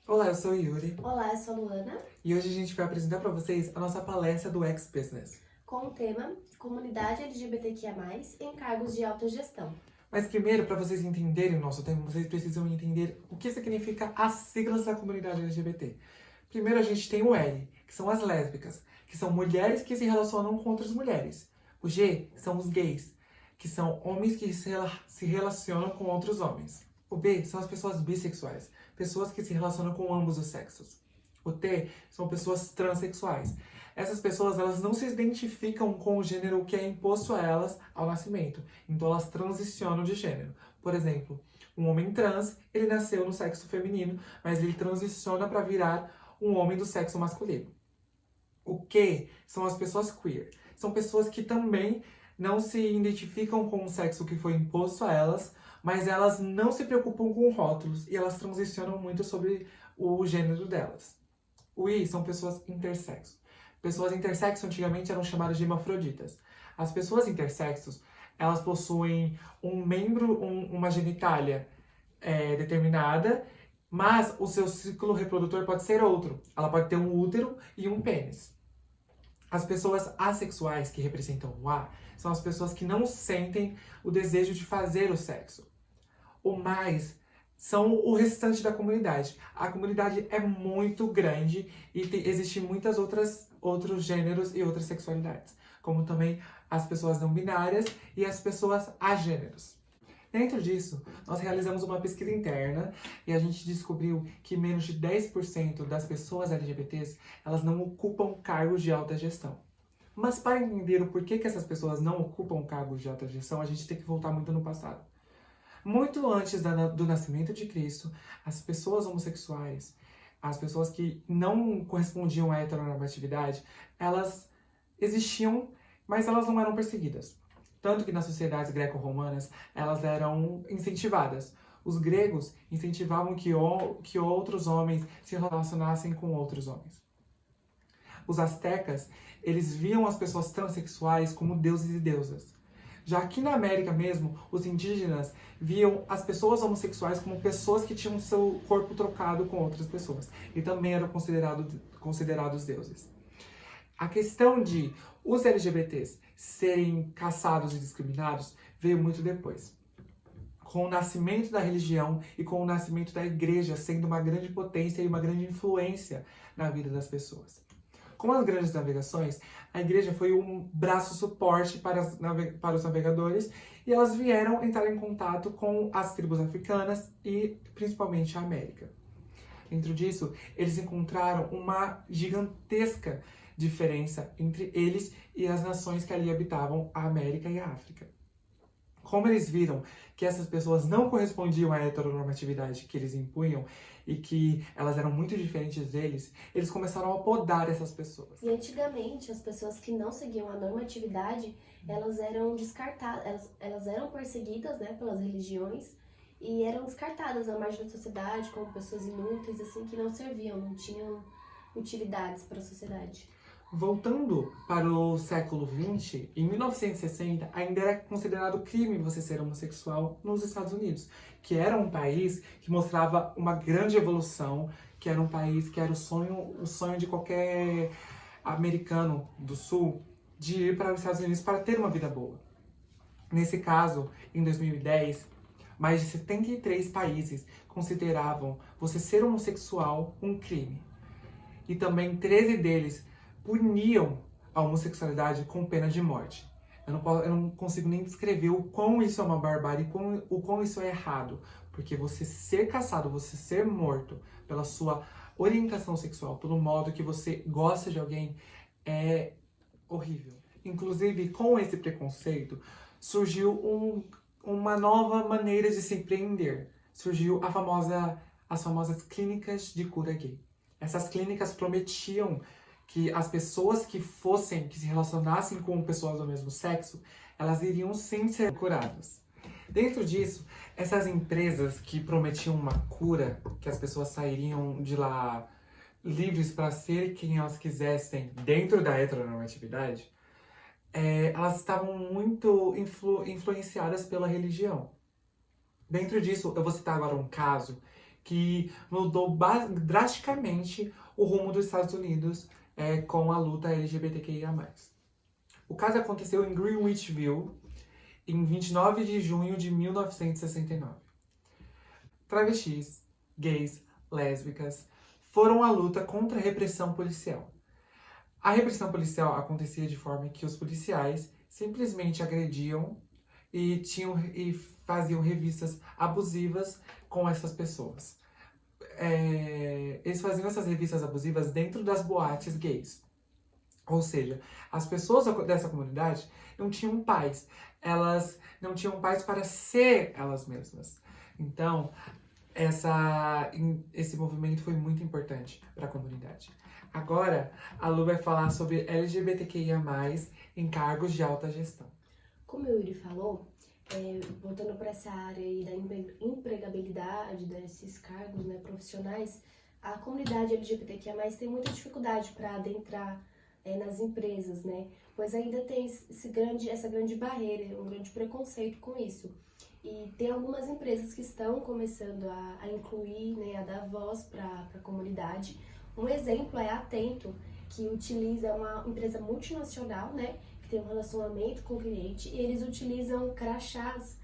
Olá, eu sou o Yuri Olá, eu sou a Luana, e hoje a gente vai apresentar para vocês a nossa palestra do X-Business. com o tema Comunidade LGBTQIA+, em cargos de autogestão. Mas primeiro, para vocês entenderem o nosso tema, vocês precisam entender o que significa as siglas da comunidade LGBT. Primeiro a gente tem o L, que são as lésbicas, que são mulheres que se relacionam com outras mulheres. O G são os gays, que são homens que se relacionam com outros homens. O B são as pessoas bissexuais, pessoas que se relacionam com ambos os sexos. O T são pessoas transexuais. Essas pessoas, elas não se identificam com o gênero que é imposto a elas ao nascimento. Então elas transicionam de gênero. Por exemplo, um homem trans, ele nasceu no sexo feminino, mas ele transiciona para virar um homem do sexo masculino. O Q são as pessoas queer. São pessoas que também não se identificam com o sexo que foi imposto a elas, mas elas não se preocupam com rótulos e elas transicionam muito sobre o gênero delas. O I são pessoas intersexo. Pessoas intersexo antigamente eram chamadas de hermafroditas. As pessoas intersexos, elas possuem um membro, uma genitália determinada, mas o seu ciclo reprodutor pode ser outro. Ela pode ter um útero e um pênis. As pessoas assexuais, que representam o A, são as pessoas que não sentem o desejo de fazer o sexo. O mais são o restante da comunidade. A comunidade é muito grande e existem muitas outros gêneros e outras sexualidades, como também as pessoas não binárias e as pessoas agêneros. Dentro disso, nós realizamos uma pesquisa interna e a gente descobriu que menos de 10% das pessoas LGBTs, elas não ocupam cargos de alta gestão. Mas para entender o porquê que essas pessoas não ocupam cargos de alta gestão, a gente tem que voltar muito no passado. Muito antes do nascimento de Cristo, as pessoas homossexuais, as pessoas que não correspondiam à heteronormatividade, elas existiam, mas elas não eram perseguidas. Tanto que nas sociedades greco-romanas, elas eram incentivadas. Os gregos incentivavam que outros homens se relacionassem com outros homens. Os astecas, eles viam as pessoas transexuais como deuses e deusas. Já aqui na América mesmo, os indígenas viam as pessoas homossexuais como pessoas que tinham seu corpo trocado com outras pessoas. E também eram considerados deuses. A questão de os LGBTs serem caçados e discriminados veio muito depois. Com o nascimento da religião e com o nascimento da igreja sendo uma grande potência e uma grande influência na vida das pessoas. Com as grandes navegações, a igreja foi um braço suporte para os navegadores e elas vieram entrar em contato com as tribos africanas e principalmente a América. Dentro disso, eles encontraram uma gigantesca diferença entre eles e as nações que ali habitavam a América e a África. Como eles viram que essas pessoas não correspondiam à heteronormatividade que eles impunham e que elas eram muito diferentes deles, eles começaram a podar essas pessoas. E antigamente, as pessoas que não seguiam a normatividade, elas eram descartadas, elas eram perseguidas, né, pelas religiões e eram descartadas à margem da sociedade como pessoas inúteis, assim, que não serviam, não tinham utilidades para a sociedade. Voltando para o século XX, em 1960, ainda era considerado crime você ser homossexual nos Estados Unidos, que era um país que mostrava uma grande evolução, que era um país que era o sonho de qualquer americano do Sul de ir para os Estados Unidos para ter uma vida boa. Nesse caso, em 2010, mais de 73 países consideravam você ser homossexual um crime. E também 13 deles puniam a homossexualidade com pena de morte. Eu não consigo nem descrever o quão isso é uma barbárie, o quão isso é errado. Porque você ser caçado, você ser morto pela sua orientação sexual, pelo modo que você gosta de alguém, é horrível. Inclusive, com esse preconceito, surgiu uma nova maneira de se empreender. Surgiu as famosas clínicas de cura gay. Essas clínicas prometiam que as pessoas que se relacionassem com pessoas do mesmo sexo, elas iriam sim ser curadas. Dentro disso, essas empresas que prometiam uma cura, que as pessoas sairiam de lá livres para ser quem elas quisessem dentro da heteronormatividade, elas estavam muito influenciadas pela religião. Dentro disso, eu vou citar agora um caso que mudou drasticamente o rumo dos Estados Unidos com a luta LGBTQIA+. O caso aconteceu em Greenwichville, em 29 de junho de 1969. Travestis, gays, lésbicas foram à luta contra a repressão policial. A repressão policial acontecia de forma que os policiais simplesmente agrediam e faziam revistas abusivas com essas pessoas. Eles faziam essas revistas abusivas dentro das boates gays. Ou seja, as pessoas dessa comunidade não tinham paz. Elas não tinham paz para ser elas mesmas. Então, esse movimento foi muito importante para a comunidade. Agora, a Lu vai falar sobre LGBTQIA+, em cargos de alta gestão. Como o Yuri falou, voltando para essa área aí da empregabilidade desses cargos, né, profissionais, a comunidade LGBTQIA+, tem muita dificuldade para adentrar nas empresas, né? Pois ainda tem essa grande barreira, um grande preconceito com isso. E tem algumas empresas que estão começando a incluir, né, a dar voz para a comunidade. Um exemplo é a Atento, que utiliza uma empresa multinacional, né, que tem um relacionamento com o cliente, e eles utilizam crachás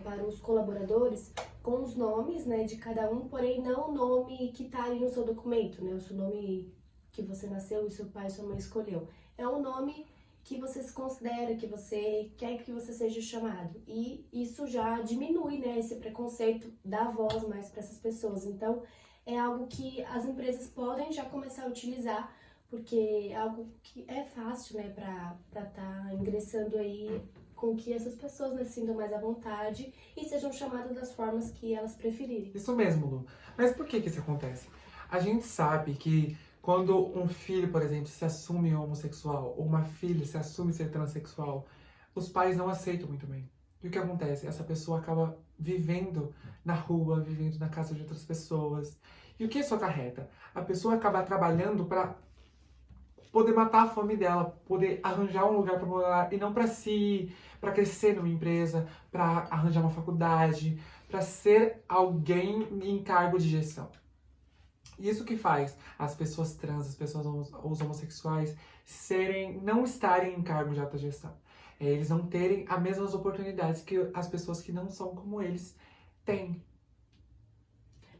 para os colaboradores com os nomes, né, de cada um, porém não o nome que está ali no seu documento, né, o seu nome que você nasceu e seu pai e sua mãe escolheu. É o nome que você se considera, que você quer que você seja chamado. E isso já diminui, né, esse preconceito, dá voz mais para essas pessoas. Então, é algo que as empresas podem já começar a utilizar, porque é algo que é fácil, né, para estar ingressando aí com que essas pessoas, né, se sintam mais à vontade e sejam chamadas das formas que elas preferirem. Isso mesmo, Lu. Mas por que isso acontece? A gente sabe que quando um filho, por exemplo, se assume homossexual, ou uma filha se assume ser transexual, os pais não aceitam muito bem. E o que acontece? Essa pessoa acaba vivendo na rua, vivendo na casa de outras pessoas. E o que isso acarreta? A pessoa acaba trabalhando para poder matar a fome dela, poder arranjar um lugar para morar, e não para para crescer numa empresa, para arranjar uma faculdade, para ser alguém em cargo de gestão. Isso que faz as pessoas trans, os homossexuais, não estarem em cargo de alta gestão. Eles não terem as mesmas oportunidades que as pessoas que não são como eles têm.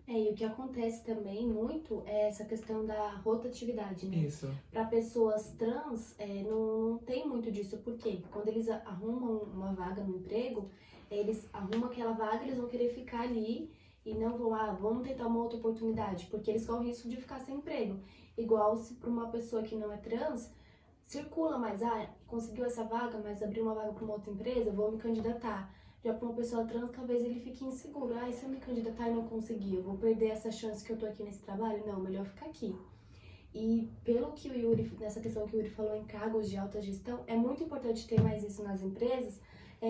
E o que acontece também muito é essa questão da rotatividade, né? Isso. Para pessoas trans, não tem muito disso, porque quando eles arrumam uma vaga no emprego, eles arrumam aquela vaga, eles vão querer ficar ali e não vão, vamos tentar uma outra oportunidade, porque eles correm o risco de ficar sem emprego. Igual se para uma pessoa que não é trans, circula mais, conseguiu essa vaga, mas abriu uma vaga para uma outra empresa, vou me candidatar. Já para uma pessoa trans, talvez ele fique inseguro. E se eu me candidatar e não conseguir, eu vou perder essa chance que eu tô aqui nesse trabalho? Não, melhor ficar aqui. E pelo que o Yuri, nessa questão que o Yuri falou em cargos de alta gestão, é muito importante ter mais isso nas empresas,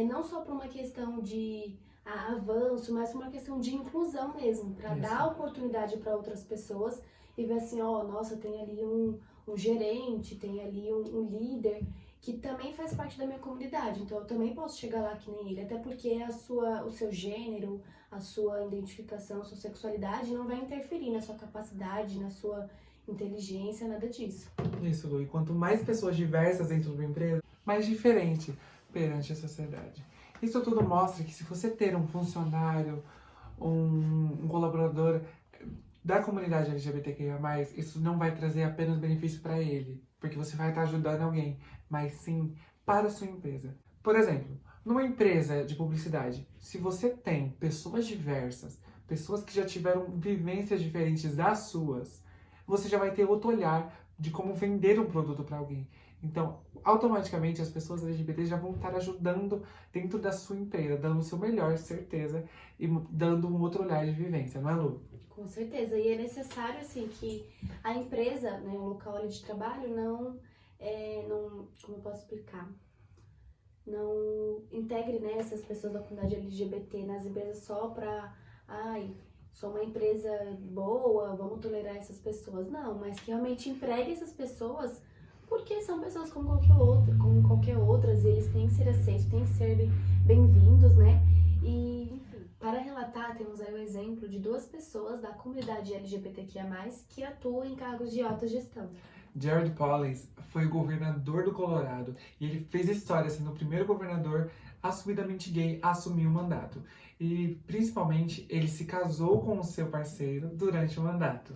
não só por uma questão de avanço, mas por uma questão de inclusão mesmo, para dar oportunidade para outras pessoas e ver assim, nossa, tem ali um gerente, tem ali um líder que também faz parte da minha comunidade, então eu também posso chegar lá que nem ele, até porque o seu gênero, a sua identificação, a sua sexualidade não vai interferir na sua capacidade, na sua inteligência, nada disso. Isso, Lu, e quanto mais pessoas diversas dentro de uma empresa, mais diferente perante a sociedade. Isso tudo mostra que se você ter um funcionário, um colaborador da comunidade LGBTQIA+, isso não vai trazer apenas benefício para ele, porque você vai estar ajudando alguém, mas sim para a sua empresa. Por exemplo, numa empresa de publicidade, se você tem pessoas diversas, pessoas que já tiveram vivências diferentes das suas, você já vai ter outro olhar de como vender um produto para alguém. Então, automaticamente, as pessoas LGBT já vão estar ajudando dentro da sua empresa, dando o seu melhor, certeza, e dando um outro olhar de vivência, não é, Lu? Com certeza, e é necessário, assim, que a empresa, né, o local ali de trabalho, não, como eu posso explicar, não integre, né, essas pessoas da comunidade LGBT nas empresas só para, sou uma empresa boa, vamos tolerar essas pessoas. Não, mas que realmente empregue essas pessoas, porque são pessoas como qualquer outras, e eles têm que ser aceitos, têm que ser bem-vindos, né? E, enfim, para Fatah, temos aí o exemplo de 2 pessoas da comunidade LGBTQIA+, que atuam em cargos de alta gestão. Jared Polis foi o governador do Colorado e ele fez história sendo o primeiro governador assumidamente gay a assumir o mandato. E, principalmente, ele se casou com o seu parceiro durante o mandato.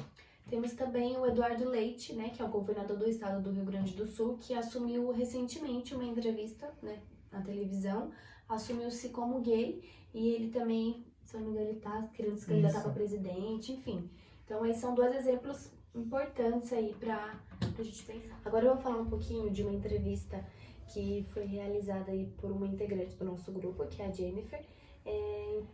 Temos também o Eduardo Leite, né, que é o governador do estado do Rio Grande do Sul, que assumiu recentemente uma entrevista, né, na televisão, assumiu-se como gay e ele também, se eu não me engano, ele tá querendo se candidatar para presidente, enfim. Então, aí são 2 exemplos importantes aí pra gente pensar. Agora eu vou falar um pouquinho de uma entrevista que foi realizada aí por uma integrante do nosso grupo, que é a Jennifer,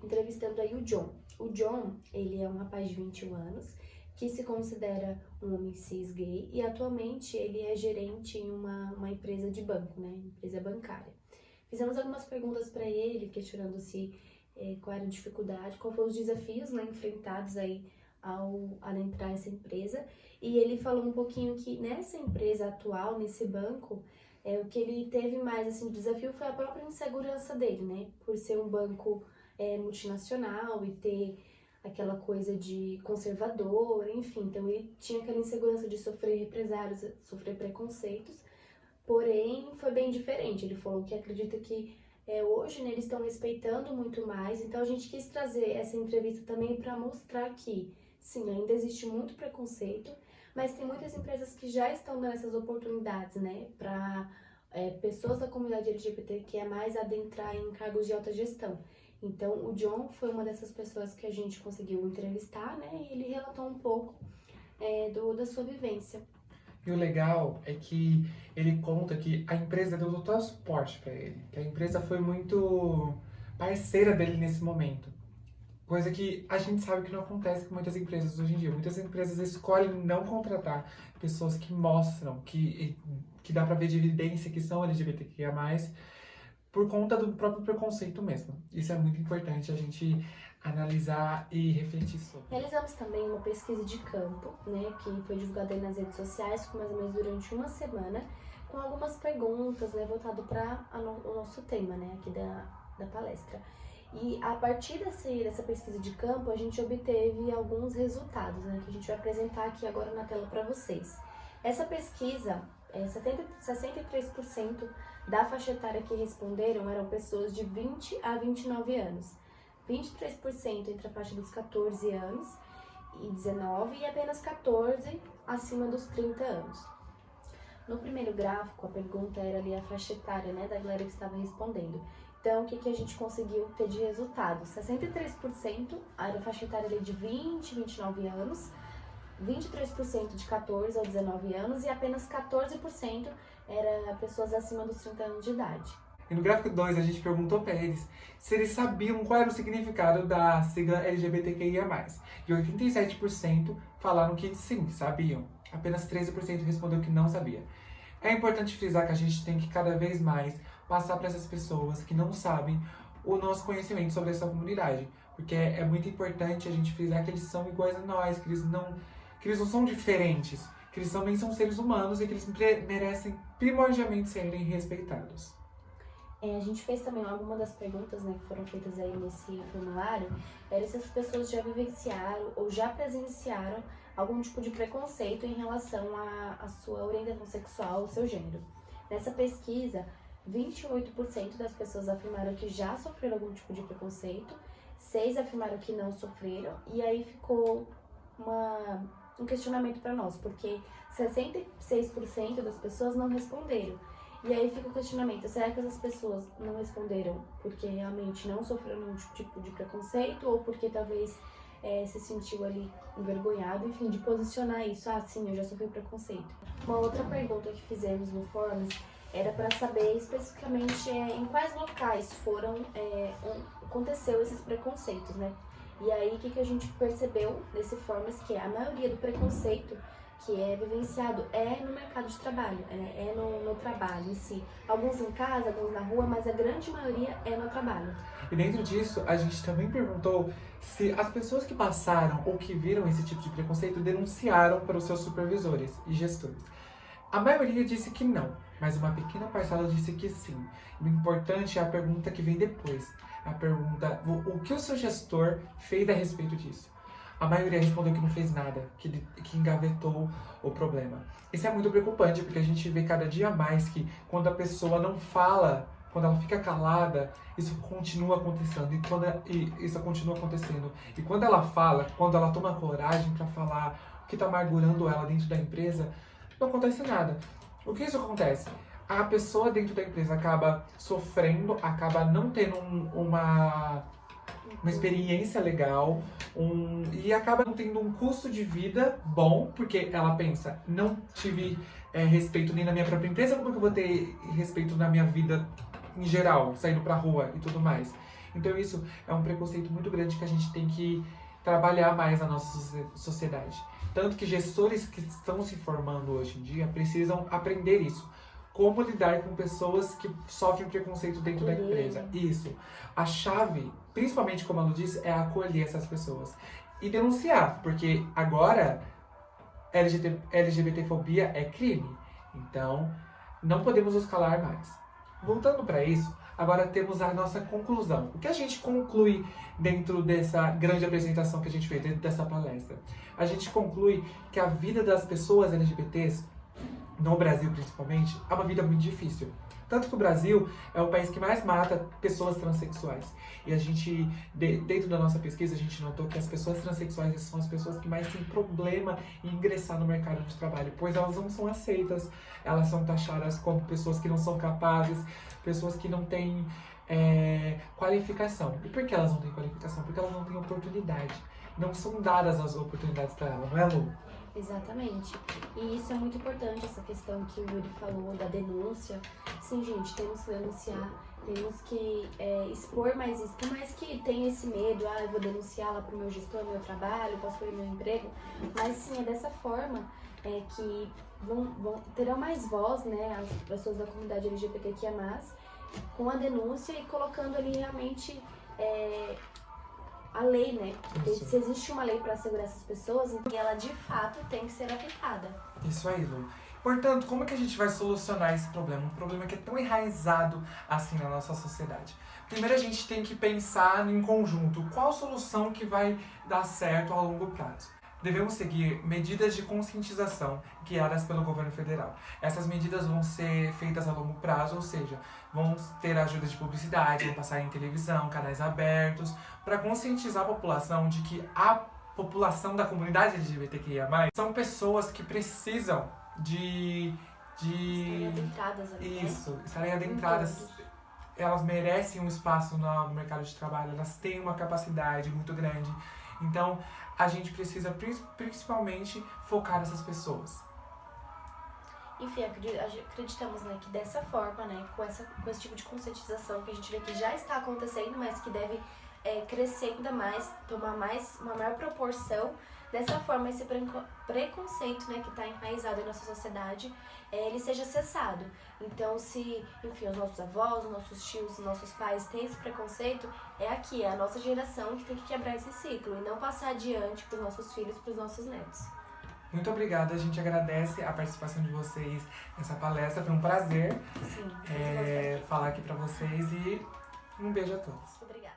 entrevistando aí o John. O John, ele é um rapaz de 21 anos, que se considera um homem cis gay e atualmente ele é gerente em uma empresa de banco, né, empresa bancária. Fizemos algumas perguntas para ele, questionando se qual era a dificuldade, qual foram os desafios, né, enfrentados aí ao adentrar essa empresa, e ele falou um pouquinho que nessa empresa atual, nesse banco, o que ele teve mais assim, desafio foi a própria insegurança dele, né, por ser um banco multinacional e ter aquela coisa de conservador, enfim, então ele tinha aquela insegurança de sofrer represálias, sofrer preconceitos, porém foi bem diferente. Ele falou que acredita que hoje, né, eles estão respeitando muito mais, então a gente quis trazer essa entrevista também para mostrar que sim, ainda existe muito preconceito, mas tem muitas empresas que já estão dando essas oportunidades, né, para pessoas da comunidade LGBTQIA+, adentrar em cargos de alta gestão. Então, o John foi uma dessas pessoas que a gente conseguiu entrevistar, né, e ele relatou um pouco da sua vivência. E o legal é que ele conta que a empresa deu total suporte para ele, que a empresa foi muito parceira dele nesse momento. Coisa que a gente sabe que não acontece com muitas empresas hoje em dia. Muitas empresas escolhem não contratar pessoas que mostram, que dá pra ver de evidência que são LGBTQIA+, por conta do próprio preconceito mesmo. Isso é muito importante a gente analisar e refletir sobre. Realizamos também uma pesquisa de campo, né, que foi divulgada aí nas redes sociais, mais ou menos durante uma semana, com algumas perguntas, né, voltado para o nosso tema, né, aqui da palestra. E a partir dessa pesquisa de campo, a gente obteve alguns resultados, né, que a gente vai apresentar aqui agora na tela para vocês. Essa pesquisa, 63% da faixa etária que responderam eram pessoas de 20 a 29 anos, 23% entre a faixa dos 14 anos e 19 e apenas 14 acima dos 30 anos. No primeiro gráfico, a pergunta era ali a faixa etária, né, da galera que estava respondendo. Então, o que a gente conseguiu ter de resultado? 63% era a faixa etária ali de 20 a 29 anos, 23% de 14 a 19 anos e apenas 14% era pessoas acima dos 30 anos de idade. E no gráfico 2, a gente perguntou para eles se eles sabiam qual era o significado da sigla LGBTQIA+. E 87% falaram que sim, sabiam. Apenas 13% respondeu que não sabia. É importante frisar que a gente tem que cada vez mais passar para essas pessoas que não sabem o nosso conhecimento sobre essa comunidade. Porque é muito importante a gente frisar que eles são iguais a nós, que eles não são diferentes, que eles também são seres humanos e que eles merecem primordialmente serem respeitados. A gente fez também algumas das perguntas, né, que foram feitas aí nesse formulário, era se as pessoas já vivenciaram ou já presenciaram algum tipo de preconceito em relação à sua orientação sexual, ao seu gênero. Nessa pesquisa, 28% das pessoas afirmaram que já sofreram algum tipo de preconceito, 6% afirmaram que não sofreram, e aí ficou um questionamento para nós, porque 66% das pessoas não responderam. E aí fica o questionamento, será que essas pessoas não responderam porque realmente não sofreram nenhum tipo de preconceito ou porque talvez se sentiu ali envergonhado, enfim, de posicionar isso, sim, eu já sofri preconceito. Uma outra pergunta que fizemos no Forms era para saber especificamente em quais locais aconteceu esses preconceitos, né? E aí, o que a gente percebeu nesse Forms, que a maioria do preconceito que é vivenciado no mercado de trabalho, né? No trabalho em si. Alguns em casa, alguns na rua, mas a grande maioria é no trabalho. E dentro disso, a gente também perguntou se as pessoas que passaram ou que viram esse tipo de preconceito denunciaram para os seus supervisores e gestores. A maioria disse que não, mas uma pequena parcela disse que sim. O importante é a pergunta que vem depois. a pergunta: o que o seu gestor fez a respeito disso? A maioria respondeu que não fez nada, que engavetou o problema. Isso é muito preocupante, porque a gente vê cada dia mais que quando a pessoa não fala, quando ela fica calada, isso continua acontecendo. Isso continua acontecendo. E quando ela fala, quando ela toma coragem para falar o que está amargurando ela dentro da empresa, não acontece nada. O que isso acontece? A pessoa dentro da empresa acaba sofrendo, acaba não tendo uma experiência legal e acaba não tendo um custo de vida bom, porque ela pensa: não tive respeito nem na minha própria empresa, como é que eu vou ter respeito na minha vida em geral, saindo pra rua e tudo mais. Então isso é um preconceito muito grande que a gente tem que trabalhar mais na nossa sociedade. Tanto que gestores que estão se formando hoje em dia precisam aprender isso. Como lidar com pessoas que sofrem preconceito dentro da empresa. Isso. A chave, principalmente como a Lu disse, é acolher essas pessoas. E denunciar, porque agora LGBTfobia é crime. Então, não podemos nos calar mais. Voltando para isso, agora temos a nossa conclusão. O que a gente conclui dentro dessa grande apresentação que a gente fez, dentro dessa palestra? A gente conclui que a vida das pessoas LGBTs, no Brasil principalmente, é uma vida muito difícil. Tanto que o Brasil é o país que mais mata pessoas transexuais. E a gente, dentro da nossa pesquisa, a gente notou que as pessoas transexuais são as pessoas que mais têm problema em ingressar no mercado de trabalho, pois elas não são aceitas, elas são taxadas como pessoas que não são capazes, pessoas que não têm qualificação. E por que elas não têm qualificação? Porque elas não têm oportunidade. Não são dadas as oportunidades para elas, não é, Lu? Exatamente. E isso é muito importante, essa questão que o Yuri falou da denúncia. Sim, gente, temos que denunciar, temos que expor mais isso. Por mais que tenha esse medo, eu vou denunciar lá pro meu gestor, meu trabalho, posso perder meu emprego. Mas sim, é dessa forma que terão mais voz, né, as pessoas da comunidade LGBTQIA+, com a denúncia e colocando ali realmente a lei, né? Isso. Se existe uma lei para assegurar essas pessoas, e ela de fato tem que ser aplicada. Isso aí, Lu. Portanto, como é que a gente vai solucionar esse problema? Um problema que é tão enraizado assim na nossa sociedade. Primeiro a gente tem que pensar em conjunto qual solução que vai dar certo a longo prazo. Devemos seguir medidas de conscientização guiadas pelo governo federal. Essas medidas vão ser feitas a longo prazo, ou seja, vão ter ajuda de publicidade, vão passar em televisão, canais abertos, para conscientizar a população de que a população da comunidade LGBTQIA+, são pessoas que precisam de Estarem adentradas ali, isso, estarem adentradas. Elas merecem um espaço no mercado de trabalho, elas têm uma capacidade muito grande. Então, a gente precisa principalmente focar nessas pessoas. Enfim, acreditamos, né, que dessa forma, né, com esse tipo de conscientização que a gente vê que já está acontecendo, mas que deve crescer ainda mais, tomar uma maior proporção. Dessa forma, esse preconceito, né, que está enraizado em nossa sociedade, ele seja cessado. Então, se, enfim, os nossos avós, os nossos tios, os nossos pais têm esse preconceito, é a nossa geração que tem que quebrar esse ciclo e não passar adiante para os nossos filhos, para os nossos netos. Muito obrigada, a gente agradece a participação de vocês nessa palestra, foi um prazer Sim, falar aqui para vocês e um beijo a todos. obrigada.